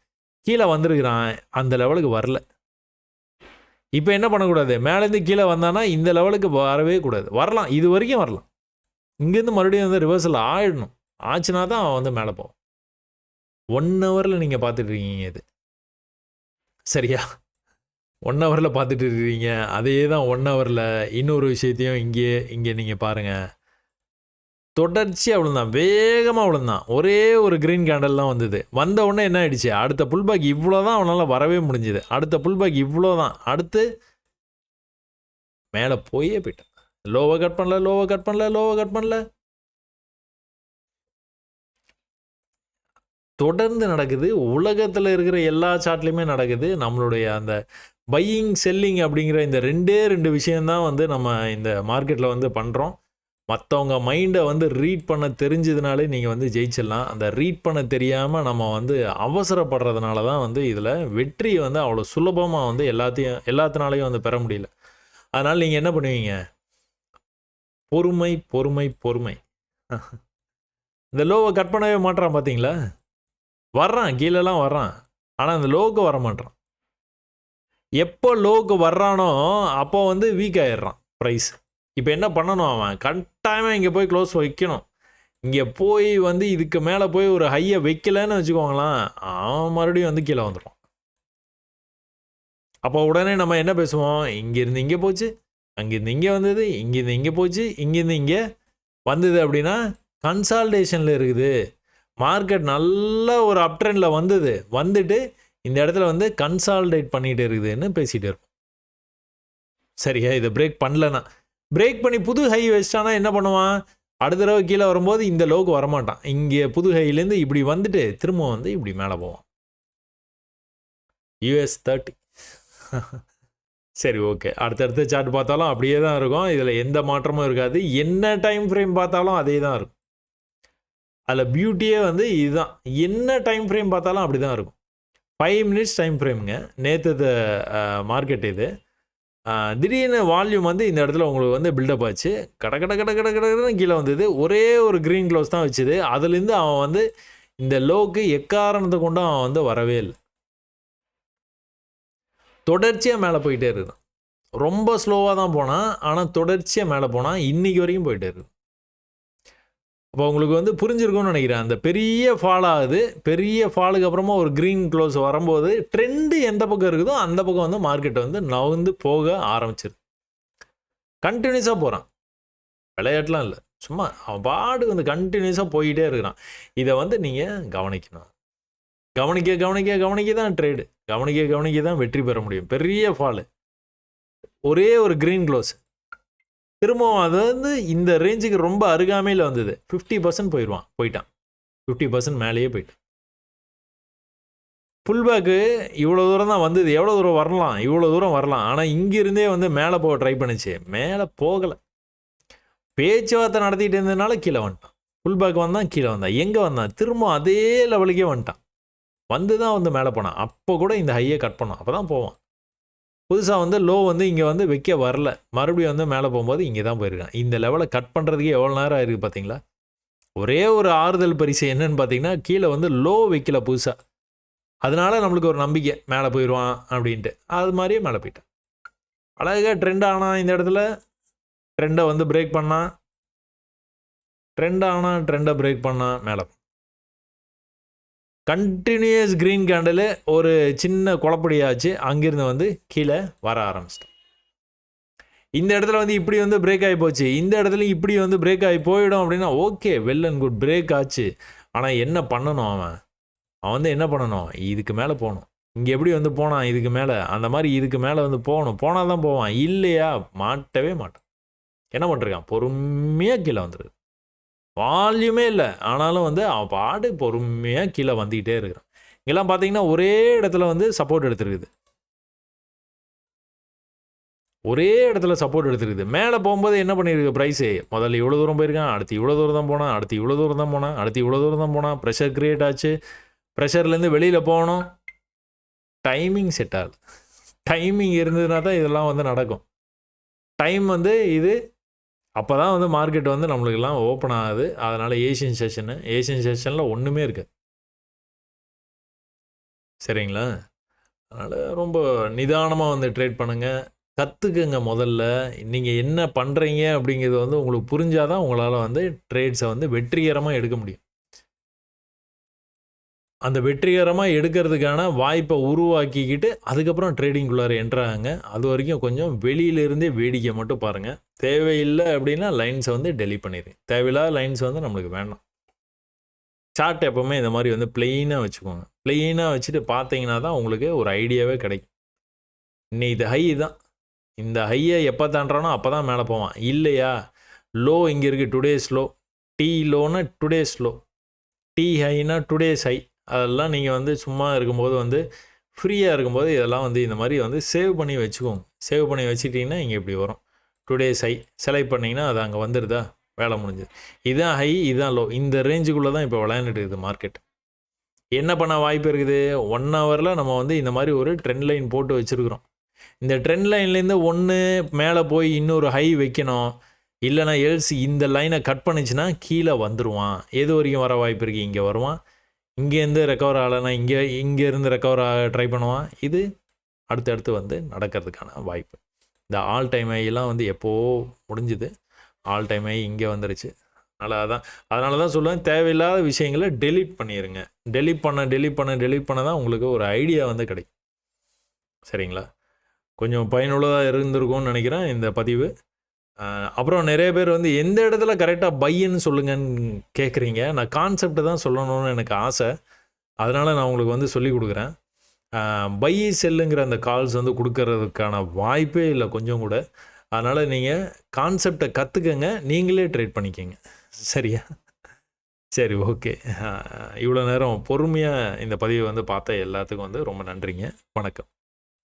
கீழே வந்திருக்கிறான், அந்த லெவலுக்கு வரல. இப்போ என்ன பண்ணக்கூடாது, மேலேருந்து கீழே வந்தானா இந்த லெவலுக்கு வரவே கூடாது. வரலாம், இது வரைக்கும் வரலாம், இங்கேருந்து மறுபடியும் வந்து ரிவர்சல் ஆகிடணும். ஆச்சுன்னா தான் அவன் வந்து மேலே போவான். 1 ஹவரில் நீங்கள் பார்த்துட்டு இருக்கீங்க இது, சரியா? 1 ஹவரில் பார்த்துட்டு இருக்கீங்க. அதே தான் 1 ஹவரில் இன்னொரு விஷயத்தையும் இங்கே நீங்கள் பாருங்கள். தொடர்ச்சியாக விழுந்தான், வேகமாக விழுந்தான். ஒரே ஒரு க்ரீன் கேண்டல் தான் வந்தது. வந்த உடனே என்ன ஆகிடுச்சு, அடுத்த புல் பேக் இவ்வளோ தான் அவனால் வரவே முடிஞ்சுது. அடுத்த புல் பேக் இவ்வளோ தான், அடுத்து மேலே போயிட்டான். லோவை கட் பண்ணல. தொடர்ந்து நடக்குது. உலகத்தில் இருக்கிற எல்லா சார்ட்லேயுமே நடக்குது. நம்மளுடைய அந்த பையிங் செல்லிங் அப்படிங்கிற இந்த 2 விஷயந்தான் வந்து நம்ம இந்த மார்க்கெட்டில் வந்து பண்ணுறோம். மற்றவங்க மைண்டை வந்து ரீட் பண்ண தெரிஞ்சதுனாலே நீங்கள் வந்து ஜெயிச்சிடலாம். அந்த ரீட் பண்ண தெரியாமல் நம்ம வந்து அவசரப்படுறதுனால தான் வந்து இதில் வெற்றியை வந்து அவ்வளோ சுலபமாக வந்து எல்லாத்தினாலையும் வந்து பெற முடியல. அதனால் நீங்கள் என்ன பண்ணுவீங்க, பொறுமை. இந்த லோவை கட் பண்ணவே மாட்டான், பார்த்தீங்களா? வர்றான், கீழெல்லாம் வர்றான், ஆனால் அந்த லோவுக்கு வர மாட்டான். எப்போ லோவுக்கு வர்றானோ அப்போ வந்து வீக் ஆகிடுறான் ப்ரைஸ். இப்போ என்ன பண்ணணும், அவன் கட்டாயமாக இங்கே போய் க்ளோஸ் வைக்கணும். இங்கே போய் வந்து இதுக்கு மேலே போய் ஒரு ஹையை வைக்கலன்னு வச்சுக்கோங்களேன், அவன் மறுபடியும் வந்து கீழே வந்துடுவான். அப்போ உடனே நம்ம என்ன பேசுவோம், இங்கேருந்து இங்கே போச்சு, அங்கேருந்து இங்கே வந்தது, இங்கேருந்து இங்கே போச்சு, இங்கேருந்து இங்கே வந்தது அப்படின்னா கன்சால்டேஷனில் இருக்குது. மார்க்கெட் நல்ல ஒரு அப் ட்ரெண்டில் வந்துட்டு இந்த இடத்துல வந்து கன்சால்டேட் பண்ணிகிட்டு இருக்குதுன்னு பேசிகிட்டு இருப்போம். சரியா? இதை பிரேக் பண்ணலன்னா, பிரேக் பண்ணி புது ஹை வச்சிட்டானா என்ன பண்ணுவான், அடுத்த தடவை கீழே வரும்போது இந்த லோவுக்கு வரமாட்டான். இங்கே புது ஹைலேருந்து இப்படி வந்துட்டு திரும்ப வந்து இப்படி மேலே போவான். US30. சரி, ஓகே. அடுத்தடுத்த சார்ட் பார்த்தாலும் அப்படியே தான் இருக்கும். இதில் எந்த மாற்றமும் இருக்காது. என்ன டைம் ஃப்ரேம் பார்த்தாலும் அதே தான் இருக்கும். அதில் பியூட்டியே வந்து இதுதான். என்ன டைம் ஃப்ரேம் பார்த்தாலும் அப்படி தான் இருக்கும். 5 மினிட்ஸ் டைம் ஃப்ரேமுங்க. நேற்று மார்க்கெட் இது. திடீர்னு வால்யூம் வந்து இந்த இடத்துல உங்களுக்கு வந்து பில்டப் ஆச்சு. கடன்னு கீழே வந்தது. ஒரே ஒரு க்ரீன் க்ளோஸ் தான் வச்சுது. அதுலேருந்து அவன் வந்து இந்த லோக்கு எக்காரணத்தை கொண்டும் அவன் வந்து வரவே இல்லை. தொடர்ச்சியாக மேலே போயிட்டே இருக்கான். ரொம்ப ஸ்லோவாக தான் போனான், ஆனால் தொடர்ச்சியாக மேலே போனான். இன்றைக்கி வரைக்கும் போயிட்டே இருக்கு. அப்போ உங்களுக்கு வந்து புரிஞ்சிருக்கும்னு நினைக்கிறேன். அந்த பெரிய ஃபால் ஆகுது. பெரிய ஃபாலுக்கு அப்புறமா ஒரு க்ரீன் க்ளோஸ் வரும்போது ட்ரெண்டு எந்த பக்கம் இருக்குதோ அந்த பக்கம் வந்து மார்க்கெட் வந்து நவுந்து போக ஆரம்பிச்சிருது. கண்டினியூஸாக போகிறான். விளையாட்டுலாம் இல்லை, சும்மா அவன் பாடு வந்து கண்டினியூஸாக போயிட்டே இருக்கிறான். இதை வந்து நீங்கள் கவனிக்கணும். கவனிக்க தான் ட்ரேடு. கவனிக்க தான் வெற்றி பெற முடியும். பெரிய ஃபாலு, ஒரே ஒரு க்ரீன் க்ளோஸ், திரும்பவும் அது வந்து இந்த ரேஞ்சுக்கு ரொம்ப அருகாமையில் வந்தது. 50% போயிட்டான். 50% மேலேயே போயிட்டான். புல்பேக்கு இவ்வளோ தூரம் தான் வந்தது. எவ்வளோ தூரம் வரலாம், இவ்வளோ தூரம் வரலாம். ஆனால் இங்கிருந்தே வந்து மேலே போக ட்ரை பண்ணிச்சு. மேலே போகலை. பேச்சுவார்த்தை நடத்திட்டு இருந்ததுனால கீழே வந்துட்டான். புல்பேக் வந்தான், கீழே வந்தான். எங்கே வந்தான், திரும்ப அதே லெவலுக்கே வந்துட்டான். வந்து தான் வந்து மேலே போனான். அப்போ கூட இந்த ஹையை கட் பண்ணான். அப்போ தான் போவான். புதுசாக வந்து லோ வந்து இங்கே வந்து வைக்க வரல. மறுபடியும் வந்து மேலே போகும்போது இங்கே தான் போயிருக்கான். இந்த லெவலை கட் பண்ணுறதுக்கே எவ்வளோ நேரம் ஆயிருக்கு பார்த்தீங்களா? ஒரே ஒரு ஆறுதல் பரிசு என்னன்னு பார்த்தீங்கன்னா, கீழே வந்து லோ வைக்கல புதுசாக. அதனால நம்மளுக்கு ஒரு நம்பிக்கை மேலே போயிடுவான் அப்படின்ட்டு. அது மாதிரியே மேலே போயிட்டான். அழகாக ட்ரெண்ட் ஆனால் இந்த இடத்துல ட்ரெண்டை வந்து பிரேக் பண்ணான். ட்ரெண்டை பிரேக் பண்ணான், மேலே கண்டினியூஸ் க்ரீன் கேண்டில் ஒரு சின்ன குழப்படியாச்சு. அங்கிருந்து வந்து கீழே வர ஆரம்பிச்சிட்டோம். இந்த இடத்துல வந்து இப்படி வந்து பிரேக் ஆகி போச்சு. இந்த இடத்துல இப்படி வந்து பிரேக் ஆகி போயிடும் அப்படின்னா okay, well and good, break ஆச்சு. ஆனால் என்ன பண்ணணும், அவன் வந்து என்ன பண்ணணும், இதுக்கு மேலே போகணும். இங்கே எப்படி வந்து போனான் இதுக்கு மேலே, அந்த மாதிரி இதுக்கு மேலே வந்து போனால் தான் போவான். இல்லையா மாட்டவே மாட்டான். என்ன பண்ணிருக்கான், பொறுமையாக கீழே வந்துடுது. வால்யூமே இல்லை, ஆனாலும் வந்து அவன் பாடு பொறுமையாக கீழே வந்துக்கிட்டே இருக்கிறான். இங்கெல்லாம் பார்த்தீங்கன்னா ஒரே இடத்துல வந்து சப்போர்ட் எடுத்துருக்குது. மேலே போகும்போது என்ன பண்ணியிருக்கு ப்ரைஸு, முதல்ல இவ்வளோ தூரம் போயிருக்கான், அடுத்து இவ்வளோ தூரம் தான் போனான், அடுத்து இவ்வளோ தூரம் தான் போனான். ப்ரெஷர் க்ரியேட் ஆச்சு. ப்ரெஷர்லேருந்து வெளியில் போகணும். டைமிங் செட் ஆகுது. டைமிங் இருந்ததுனா தான் இதெல்லாம் வந்து நடக்கும். டைம் வந்து இது அப்போ தான் வந்து மார்க்கெட் வந்து நம்மளுக்கெல்லாம் ஓப்பன் ஆகுது. அதனால் ஏஷியன் செஷனில் ஒன்றுமே இருக்காது. சரிங்களா? அதனால் ரொம்ப நிதானமாக வந்து ட்ரேட் பண்ணுங்கள். கற்றுக்குங்க முதல்ல. நீங்கள் என்ன பண்ணுறீங்க அப்படிங்கிறது வந்து உங்களுக்கு புரிஞ்சால் தான் உங்களால் வந்து ட்ரேட்ஸை வந்து வெற்றிகரமாக எடுக்க முடியும். அந்த வெற்றிகரமாக எடுக்கிறதுக்கான வாய்ப்பை உருவாக்கிக்கிட்டு அதுக்கப்புறம் ட்ரேடிங்குள்ளார என்ட்ராங்க. அது வரைக்கும் கொஞ்சம் வெளியிலேருந்தே வேடிக்கை மட்டும் பாருங்கள். தேவையில்லை அப்படின்னா லைன்ஸை வந்து டெலீட் பண்ணிடுங்க. தேவையில்லாத லைன்ஸ் வந்து நம்மளுக்கு வேண்டாம். சார்ட் எப்போவுமே இந்த மாதிரி வந்து ப்ளெயினாக வச்சுக்கோங்க. ப்ளெயினாக வச்சுட்டு பார்த்தீங்கன்னா தான் உங்களுக்கு ஒரு ஐடியாவே கிடைக்கும். இன்னும் இது ஹை தான், இந்த ஹையை எப்போ தாண்டுறானோ அப்போ தான் மேலே போவான். இல்லையா, லோ இங்கே இருக்குது, டுடேஸ் லோ. டி லோன்னா டுடேஸ் லோ, டி ஹைனா டுடேஸ் ஹை. அதெல்லாம் நீங்கள் வந்து சும்மா இருக்கும்போது வந்து ஃப்ரீயாக இருக்கும்போது இதெல்லாம் வந்து இந்த மாதிரி வந்து சேவ் பண்ணி வச்சுக்கோங்க. சேவ் பண்ணி வச்சுட்டிங்கன்னா இங்கே இப்படி வரும். டுடேஸ் ஹை செலக்ட் பண்ணிங்கன்னா அது அங்கே வந்துடுதா, வேலை முடிஞ்சுது. இதுதான் ஹை, இதுதான் லோ. இந்த ரேஞ்சுக்குள்ளே தான் இப்போ விளையாண்டுட்டு இருக்குது மார்க்கெட். என்ன பண்ண வாய்ப்பு இருக்குது, 1 ஹவரில் நம்ம வந்து இந்த மாதிரி ஒரு ட்ரெண்ட் லைன் போட்டு வச்சுருக்குறோம். இந்த ட்ரெண்ட் லைன்லேருந்து ஒன்று மேலே போய் இன்னொரு ஹை வைக்கணும். இல்லைனா எல்ஸ் இந்த லைனை கட் பண்ணிச்சுன்னா கீழே வந்துடுவான். எது வரைக்கும் வர வாய்ப்பு இருக்குது, இங்கே வருவான். இங்கேருந்து ரெக்கவர் ஆகலைன்னா இங்கேருந்து ரெக்கவர் ஆக ட்ரை பண்ணுவான். இது அடுத்தடுத்து வந்து நடக்கிறதுக்கான வாய்ப்பு. இந்த ஆல் டைம் ஐலாம் வந்து எப்போது முடிஞ்சுது, ஆல் டைம் ஐ இங்கே வந்துருச்சு. அதனால தான் சொல்லுவேன், தேவையில்லாத விஷயங்களை டெலீட் பண்ணிடுங்க. டெலீட் பண்ண தான் உங்களுக்கு ஒரு ஐடியா வந்து கிடைக்கும். சரிங்களா? கொஞ்சம் பயனுள்ளதாக இருந்திருக்கும்னு நினைக்கிறேன் இந்த பதிவு. அப்புறம் நிறைய பேர் வந்து எந்த இடத்துல கரெக்டாக பையன்னு சொல்லுங்கன்னு கேட்குறீங்க. நான் கான்செப்ட் தான் சொல்லணும்னு எனக்கு ஆசை. அதனால் நான் உங்களுக்கு வந்து சொல்லிக் கொடுக்குறேன். பை செல்லுங்கிற அந்த கால்ஸ் வந்து கொடுக்கறதுக்கான வாய்ப்பே இல்லை கொஞ்சம் கூட. அதனால் நீங்கள் கான்செப்டை கற்றுக்கங்க, நீங்களே ட்ரேட் பண்ணிக்கங்க. சரியா? சரி, ஓகே. இவ்வளோ நேரம் பொறுமையாக இந்த பதிவை வந்து பார்த்த எல்லாத்துக்கும் வந்து ரொம்ப நன்றிங்க. வணக்கம்.